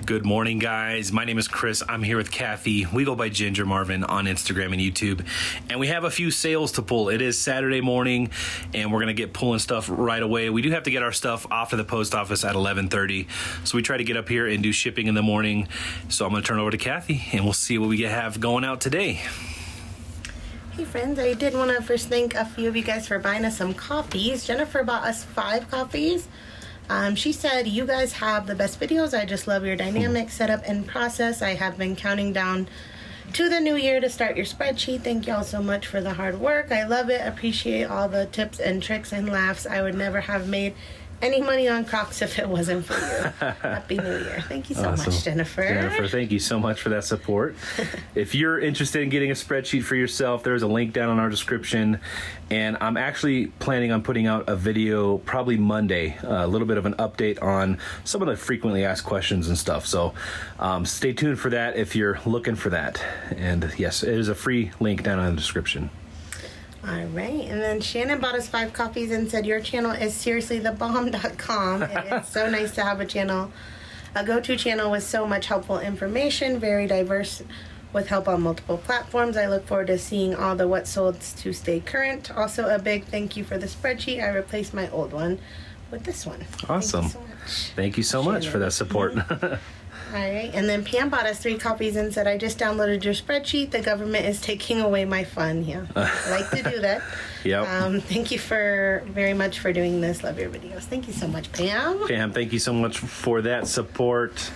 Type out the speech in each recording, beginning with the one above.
Good morning, guys. My name is Chris. I'm here with Kathy. We go by Ginger Marvin on Instagram and YouTube. And we have a few sales to pull. It is Saturday morning, and we're going to get pulling stuff right away. We do have to get our stuff off to the post office at 11:30. So we try to get up here and do shipping in the morning. So I'm going to turn over to Kathy, and we'll see what we have going out today. Hey friends, I did want to first thank a few of you guys for buying us some coffees. Jennifer bought us 5 coffees. She said, you guys have the best videos. I just love your dynamic setup and process. I have been counting down to the new year to start your spreadsheet. Thank y'all so much for the hard work. I love it. Appreciate all the tips and tricks and laughs. I would never have made any money on Crocs if it wasn't for you. Happy New Year. Thank you so much, Jennifer. Jennifer, thank you so much for that support. If you're interested in getting a spreadsheet for yourself, there's a link down in our description. And I'm actually planning on putting out a video probably Monday, a little bit of an update on some of the frequently asked questions and stuff. So stay tuned for that if you're looking for that. And yes, it is a free link down in the description. All right, and then Shannon bought us 5 coffees and said, your channel is seriously the bomb.com. It is so nice to have a channel, a go-to channel with so much helpful information, very diverse with help on multiple platforms. I look forward to seeing all the what sold to stay current. Also, a big thank you for the spreadsheet. I replaced my old one with this one. Awesome. Thank you so much for that support. All right, and then Pam bought us 3 copies and said, I just downloaded your spreadsheet. The government is taking away my fun. Yeah, I like to do that. Yep. Thank you very much for doing this. Love your videos. Thank you so much, Pam. Pam, thank you so much for that support.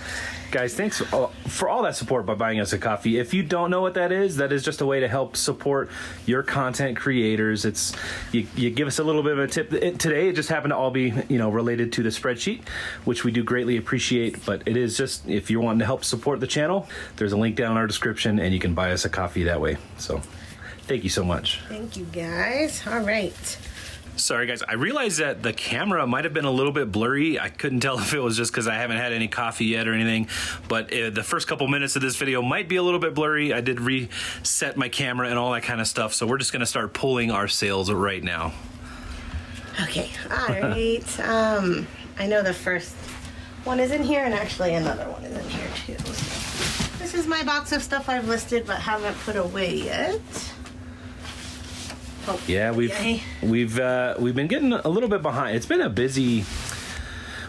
Guys, thanks for all that support by buying us a coffee. If you don't know what that is just a way to help support your content creators. It's you give us a little bit of a tip. Today, it just happened to all be related to the spreadsheet, which we do greatly appreciate. But it is just, if you're wanting to help support the channel, there's a link down in our description, and you can buy us a coffee that way. So thank you so much. Thank you, guys. All right. Sorry, guys. I realized that the camera might have been a little bit blurry. I couldn't tell if it was just because I haven't had any coffee yet or anything. But the first couple minutes of this video might be a little bit blurry. I did reset my camera and all that kind of stuff. So we're just going to start pulling our sales right now. Okay. All right. I know the first one is in here, and actually another one is in here too. So this is my box of stuff I've listed but haven't put away yet. Oh, yeah, we've been getting a little bit behind. It's been a busy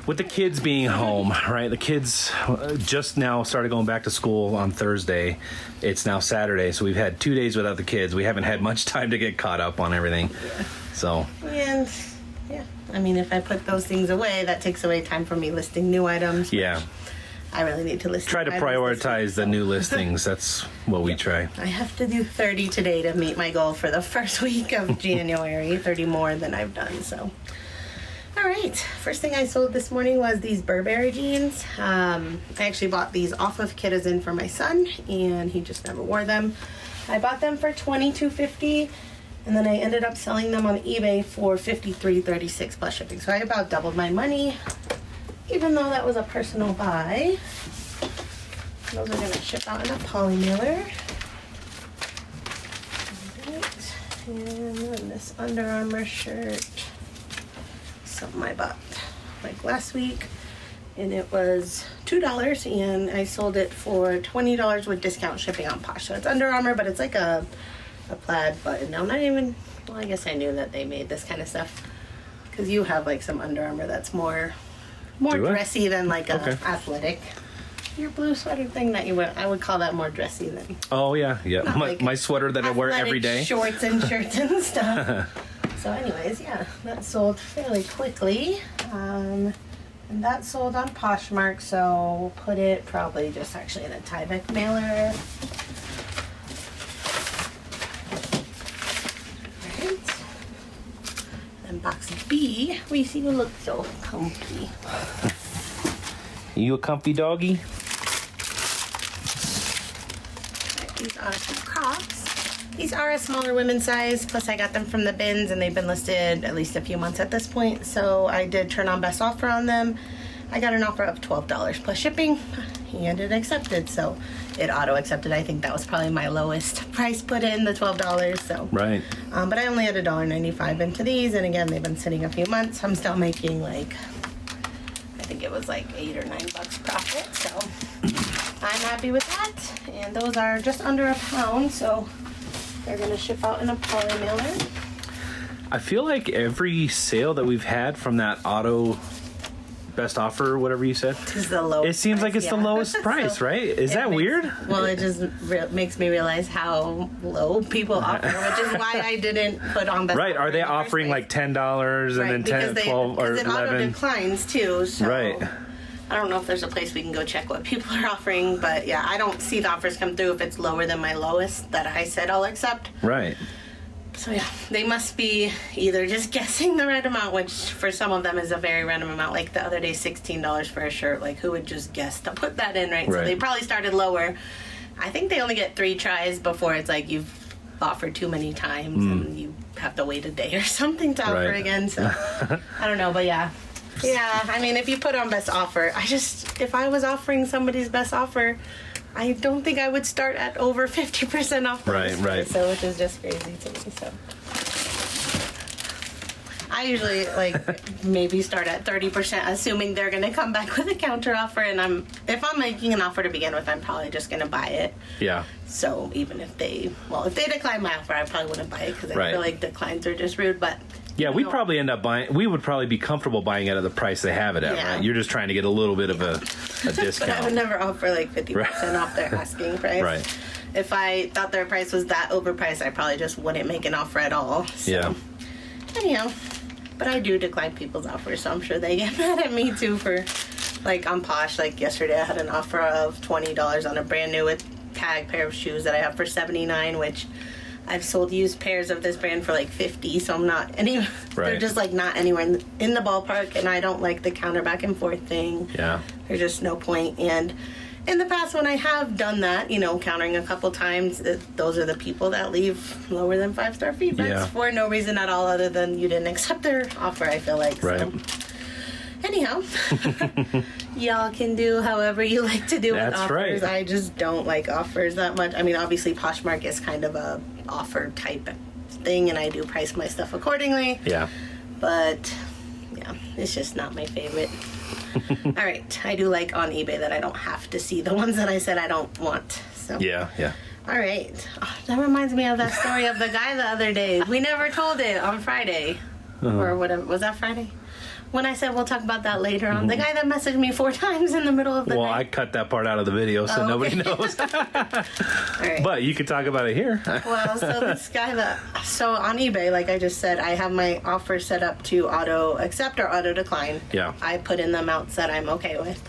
with the kids being home, right? The kids just now started going back to school on Thursday. It's now Saturday, so we've had 2 days without the kids. We haven't had much time to get caught up on everything. Yeah. So. And yeah, I mean, if I put those things away, that takes away time for me listing new items. Yeah. I really need to list. Try to prioritize the new listings. That's what we try. I have to do 30 today to meet my goal for the first week of January. 30 more than I've done. So, all right. First thing I sold this morning was these Burberry jeans. I actually bought these off of Kitazen for my son, and he just never wore them. I bought them for $22.50, and then I ended up selling them on eBay for $53.36 plus shipping. So I about doubled my money. Even though that was a personal buy. Those are going to ship out in a poly mailer. Right. And then this Under Armour shirt. Something I bought like last week. And it was $2, and I sold it for $20 with discount shipping on Posh. So it's Under Armour, but it's like a plaid button. Now, not even, well, I guess I knew that they made this kind of stuff. Because you have like some Under Armour that's more dressy than like a athletic. Your blue sweater thing that you wear, I would call that more dressy than. Oh yeah. My sweater that I wear every day. Shorts and shirts and stuff. So, anyways, yeah, that sold fairly quickly, and that sold on Poshmark. So we'll put it probably just actually in a Tyvek mailer. Box B, we see you look so comfy. You a comfy doggy? These are some Crocs. These are a smaller women's size, plus I got them from the bins, and they've been listed at least a few months at this point, so I did turn on best offer on them. I got an offer of $12 plus shipping, and it accepted, so it auto-accepted. I think that was probably my lowest price put in, the $12, so. Right. But I only had $1.95 into these, and again, they've been sitting a few months. I'm still making like, I think it was like $8 or $9 profit, so. happy with that. And those are just under £1, so they're going to ship out in a poly mailer. I feel like every sale that we've had from that auto best offer, whatever you said, Is the lowest it seems price, like it's the lowest price, right? Is that weird? Well, it just makes me realize how low people offer, which is why I didn't put on best Right? offer Are they in the first offering place. like $10 and then 10, 12, or because it auto 11? declines too. So Right. I don't know if there's a place we can go check what people are offering, but yeah, I don't see the offers come through if it's lower than my lowest that I said I'll accept. Right. So yeah, they must be either just guessing the right amount, which for some of them is a very random amount. Like the other day, $16 for a shirt. Like who would just guess to put that in, right? So Right. they probably started lower. I think they only get 3 tries before it's like you've offered too many times and you have to wait a day or something to offer Right. again. So I don't know, but yeah. Yeah, I mean, if you put on best offer, if I was offering somebody's best offer, I don't think I would start at over 50% off. Right. So, which is just crazy to me. So, I usually maybe start at 30%, assuming they're going to come back with a counter offer. And if I'm making an offer to begin with, I'm probably just going to buy it. Yeah. So even if they decline my offer, I probably wouldn't buy it because I Right. feel like declines are just rude. But Yeah, we'd know. probably end up buying. We would probably be comfortable buying it at the price they have it at, Yeah. right? You're just trying to get a little bit of a But I would discount. never offer 50% off their asking price. Right. If I thought their price was that overpriced, I probably just wouldn't make an offer at all. So, Yeah. anyhow, but I do decline people's offers, so I'm sure they get mad at me too for, on Posh. Like yesterday, I had an offer of $20 on a brand new with tag pair of shoes that I have for $79, which I've sold used pairs of this brand for $50, so I'm not any. They're Right. just not anywhere in the ballpark, and I don't like the counter back and forth thing. Yeah. There's just no point. And in the past, when I have done that, countering a couple times, those are the people that leave lower than 5-star feedbacks Yeah. for no reason at all other than you didn't accept their offer, I feel like. Right. So, anyhow, y'all can do however you like to do with That's offers. right. I just don't like offers that much. I mean, obviously, Poshmark is kind of a offer type thing, and I do price my stuff accordingly. Yeah. But yeah, it's just not my favorite. All right, I do like on eBay that I don't have to see the ones that I said I don't want. So Yeah. Yeah. all right, that reminds me of that story of the guy the other day. We never told it on Friday, or whatever. Was that Friday? When I said we'll talk about that later on, the guy that messaged me 4 times in the middle of the Well, I night. cut that part out of the video so Oh, nobody okay. knows. All right. But you could talk about it here. Well, so this guy so on eBay, like I just said, I have my offer set up to auto accept or auto decline. Yeah. I put in the amounts that I'm okay with.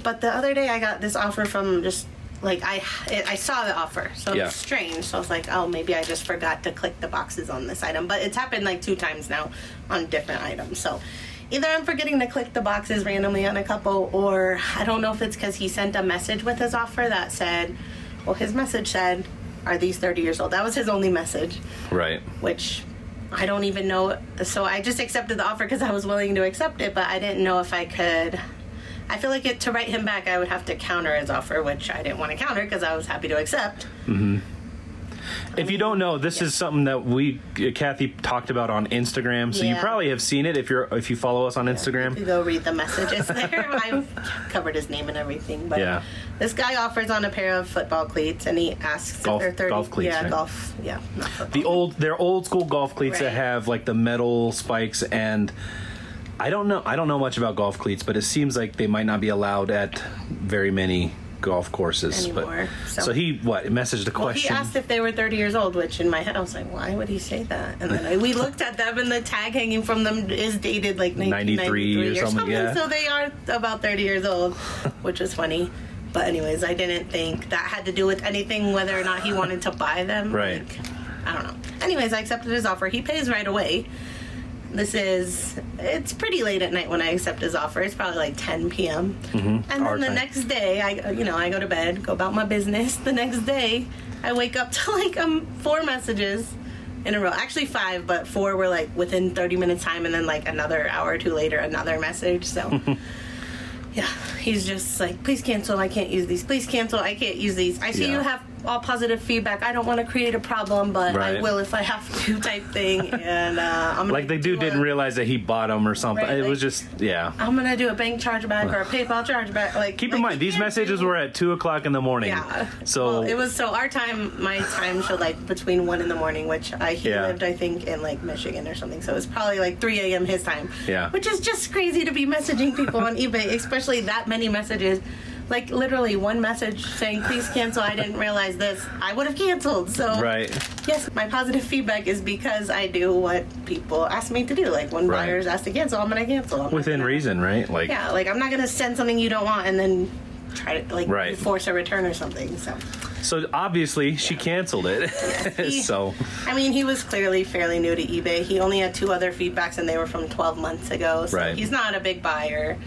But the other day I got this offer from just I saw the offer, so Yeah. it's strange. So I was like, oh, maybe I just forgot to click the boxes on this item. But it's happened 2 times now on different items. So either I'm forgetting to click the boxes randomly on a couple, or I don't know if it's because he sent a message with his offer that said, well, his message said, are these 30 years old? That was his only message, Right. which I don't even know. So I just accepted the offer because I was willing to accept it, but I didn't know if I could. I feel like to write him back, I would have to counter his offer, which I didn't want to counter because I was happy to accept. If you don't know, this is something that Kathy talked about on Instagram, so you Yeah. probably have seen it if you follow us on You Instagram. go read the messages there. I've covered his name and everything. But Yeah. this guy offers on a pair of football cleats, and he asks Golf- if they're 30. golf cleats, Yeah, right? golf. Yeah, not football. They're old school golf cleats that Right. have the metal spikes, and I don't know much about golf cleats, but it seems like they might not be allowed at very many golf courses. Anymore, So so- he messaged a Well, he question. asked if they were 30 years old, which in my head I was like, why would he say that? And then we looked at them, and the tag hanging from them is dated 1993 or something, yeah. So they are about 30 years old, which was funny. But anyways, I didn't think that had to do with anything, whether or not he wanted to buy them. Right. I don't know. Anyways, I accepted his offer. He pays right away. It's pretty late at night when I accept his offer. It's probably 10 p.m. And Our then the time. next day, I go to bed, go about my business. The next day, I wake up to 4 messages in a row. Actually 5, but 4 were within 30 minutes time, and then another hour or 2 later, another message. So yeah, he's just please cancel. I can't use these. Please cancel. I can't use these. I see Yeah. you have all positive feedback. I don't want to create a problem, but I will if I have to type thing. And I'm like the dude didn't realize that he bought them or something. Right, it was just, I'm going to do a bank chargeback or a PayPal chargeback. Like, keep in mind, these messages were at 2 o'clock in the morning. Yeah. So it was, our time, my time showed like between 1 in the morning, which he lived, I think, in like Michigan or something. So it was probably like 3 a.m. his time. Yeah. Which is just crazy to be messaging people on eBay, especially that many messages. Like literally one message saying, please cancel, I didn't realize this, I would have canceled. So yes, my positive feedback is because I do what people ask me to do. Like when buyers ask to cancel, I'm going to cancel. Within reason, right? Like, yeah, like I'm not going to send something you don't want and then try to like force a return or something. So obviously she canceled it. Yes, so I mean, he was clearly fairly new to eBay. He only had 2 other feedbacks and they were from 12 months ago. So he's not a big buyer.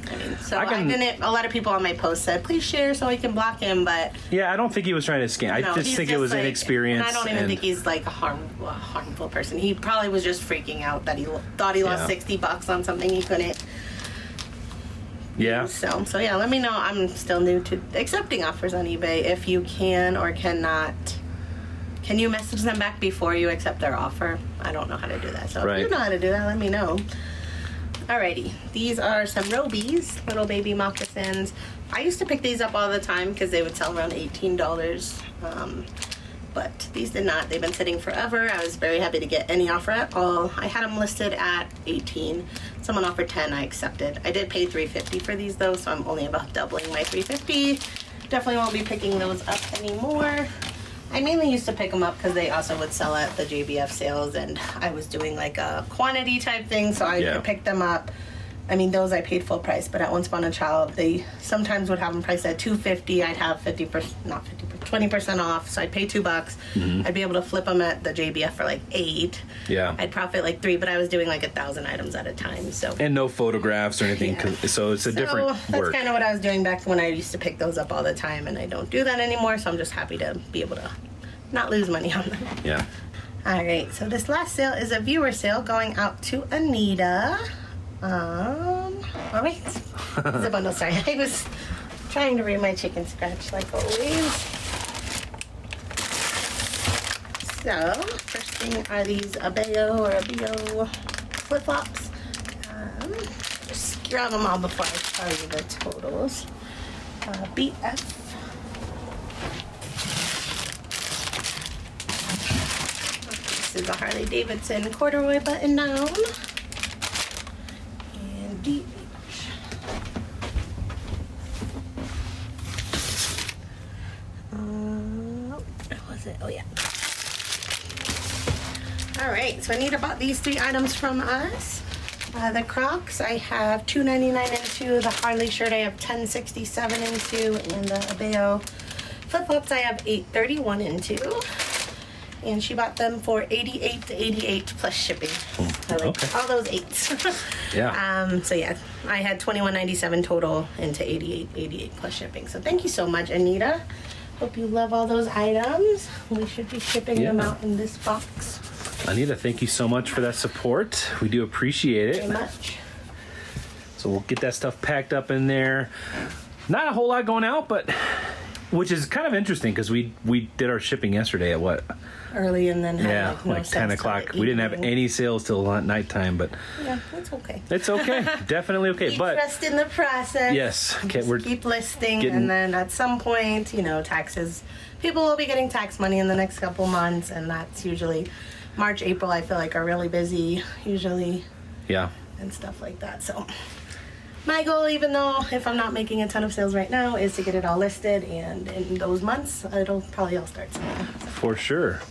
I mean, so I didn't. A lot of people on my post said, "Please share so I can block him." But yeah, I don't think he was trying to scam. I just think it was inexperience. And I don't even think he's like a harmful person. He probably was just freaking out that he thought he lost $60 on something he couldn't. Yeah. So yeah, let me know. I'm still new to accepting offers on eBay. If you can or cannot, can you message them back before you accept their offer? I don't know how to do that. So if you know how to do that, let me know. Alrighty, these are some Robies, little baby moccasins. I used to pick these up all the time because they would sell around $18. But these did not. They've been sitting forever. I was very happy to get any offer at all. I had them listed at $18. Someone offered $10. I accepted. I did pay $3.50 for these though, so I'm only about doubling my $3.50. Definitely won't be picking those up anymore. I mainly used to pick them up because they also would sell at the JBF sales, and I was doing like a quantity type thing, so I could pick them up. I mean, those I paid full price, but at Once Upon a Child, they sometimes would have them priced at $2.50. I'd have 20% off, so I'd pay $2. I'd be able to flip them at the JBF for like $8. Yeah. I'd profit like $3, but I was doing like 1,000 items at a time. So and no photographs or anything, so it's a different work. That's kind of what I was doing back when I used to pick those up all the time, and I don't do that anymore. So I'm just happy to be able to not lose money on them. Yeah. All right. So this last sale is a viewer sale going out to Anita. All right. It's a bundle. Sorry, I was trying to read my chicken scratch like always. So first thing are these Abeo flip flops. Just grab them all before I tell you the totals. BF. This is a Harley Davidson corduroy button down. DH. What was it? Oh yeah. All right, so Anita bought these 3 items from us. The Crocs I have $2.99 into. The Harley shirt I have $10.67 into, and the Abeo flip flops I have $8.31 into. And she bought them for $88.88 plus shipping. I like all those 8s. Yeah. So yeah, I had $21.97 total into $88.88 plus shipping. So thank you so much, Anita. Hope you love all those items. We should be shipping them out in this box. Anita, thank you so much for that support. We do appreciate it. Very much. So we'll get that stuff packed up in there. Not a whole lot going out, but which is kind of interesting because we did our shipping yesterday at what? Early, and then had like 10 o'clock. We didn't have any sales till nighttime, but yeah, that's okay. It's okay. Definitely okay. Keep but trust in the process. Yes. Okay, keep listing, and then at some point, taxes. People will be getting tax money in the next couple months, and that's usually March, April. I feel like are really busy usually. Yeah. And stuff like that. So my goal, even though if I'm not making a ton of sales right now, is to get it all listed, and in those months, it'll probably all start selling. For sure.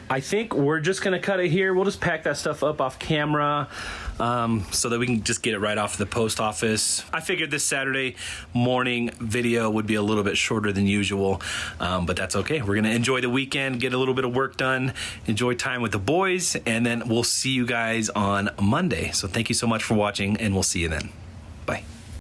I think we're just going to cut it here. We'll just pack that stuff up off camera so that we can just get it right off the post office. I figured this Saturday morning video would be a little bit shorter than usual, but that's okay. We're going to enjoy the weekend, get a little bit of work done, enjoy time with the boys, and then we'll see you guys on Monday. So thank you so much for watching, and we'll see you then. Bye.